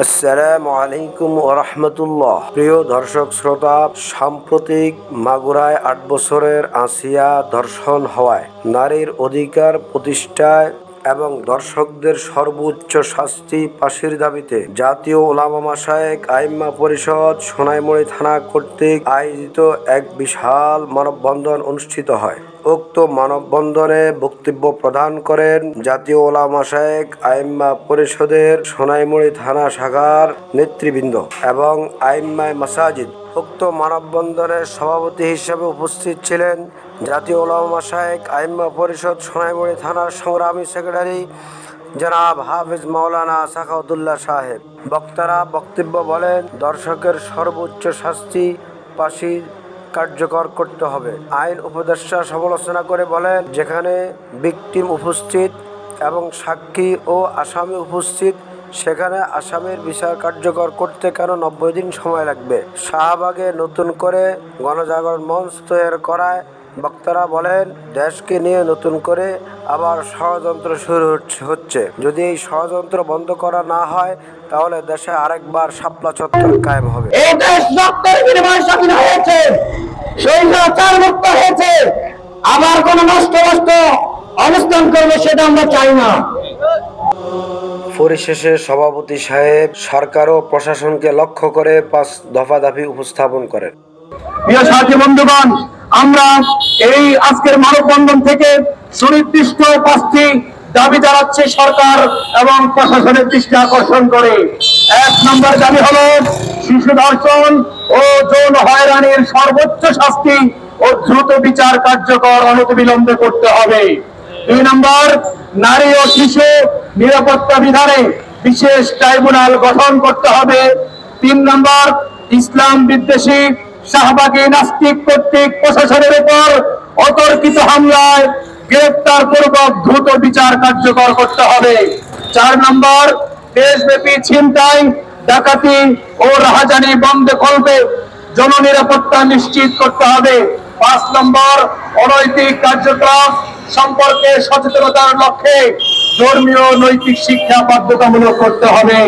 আসসালামু আলাইকুম ওয়া রাহমাতুল্লাহ। প্রিয় দর্শক শ্রোতা, সাম্প্রতিক মাগুরায় ৮ বছরের আসিয়া ধর্ষণ হওয়ায় নারীর অধিকার প্রতিষ্ঠায় এবং দর্শকদের সর্বোচ্চ শাস্তি ফাঁসির দাবিতে জাতীয় উলামা মাশায়েখ আইম্মা পরিষদ সোনাইমুড়ি থানা কর্তৃক আয়োজিত এক বিশাল মানববন্ধন অনুষ্ঠিত হয়। উক্ত মানববন্ধনে বক্তব্য প্রদান করেন জাতীয় উলামা মাশায়েখ আইম্মা পরিষদের সোনাইমুড়ি থানা শাখার নেতৃবৃন্দ এবং আইম্মায়ে মাসাজিদ। উক্ত মানববন্ধনের সভাপতি হিসেবে উপস্থিত ছিলেন জাতীয় উলামা মাশায়েখ আইম্মা পরিষদ সোনাইমুড়ি থানার সংগ্রামী সেক্রেটারি জনাব হাফিজ মাওলানা সাখাওয়াতুল্লাহ সাহেব। বক্তারা বক্তব্য বলেন, দর্শকের সর্বোচ্চ শাস্তি ফাঁসি কার্যকর করতে হবে। আইন উপদেষ্টা সমালোচনা করে বলেন, যেখানে ভিকটিম উপস্থিত এবং সাক্ষী ও আসামি উপস্থিত, সেখানে আসামির বিচার কার্যকর করতে কেন 90 দিন সময় লাগবে? শাহবাগে নতুন করে গণজাগরণ মঞ্চ তৈরি করায় বক্তারা বলেন, দেশকে নিয়ে নতুন করে আবার ষড়যন্ত্র শুরু হচ্ছে। যদি এই ষড়যন্ত্র বন্ধ করা না হয়, তাহলে দেশে আরেকবার শাপলা চত্বর কায়েম হবে। এই দেশ রক্তের বিনিময়ে স্বাধীন হয়েছে, স্বৈরাচার মুক্ত হয়েছে। আবার কোন নষ্ট অবস্থান করবে সেটা আমরা চাই না। পরিশেষে সভাপতি সাহেব সরকার ও প্রশাসনকে লক্ষ্য করে 5 দফা দাবি উপস্থাপন করেন। প্রিয় সাথী বন্ধুগণ, আমরা এই আজকের মানববন্ধন থেকে সুনির্দিষ্ট 5টি দাবি জানাচ্ছি সরকার এবং প্রশাসনের দৃষ্টি আকর্ষণ করে। 1 নম্বর দাবি হলো শিশু ধর্ষণ ও যৌন হয়রানির সর্বোচ্চ শাস্তি ও দ্রুত বিচার কার্যকর অনতিবিলম্বে করতে হবে। 2 নম্বর, নারী ও শিশু নিরাপত্তা বিধানে বিশেষ ট্রাইব্যুনাল গঠন করতে হবে। 3 নম্বর, ইসলাম বিদ্বেষী শাহবাগী নাস্তিক কর্তৃক প্রশাসনের উপর অতর্কিত হামলায় গ্রেফতার পূর্বক দ্রুত বিচার কার্যকর করতে হবে। 4 নম্বর, দেশব্যাপী ছিনতাই, ডাকাতি ও রাহাজানি বন্ধ করবে জননিরাপত্তা নিশ্চিত করতে হবে। 5 নম্বর, অনৈতিক কার্যক্রম সম্পর্কে সচেতনতার লক্ষ্যে ধর্মীয় নৈতিক শিক্ষা বাধ্যতামূলক করতে হবে।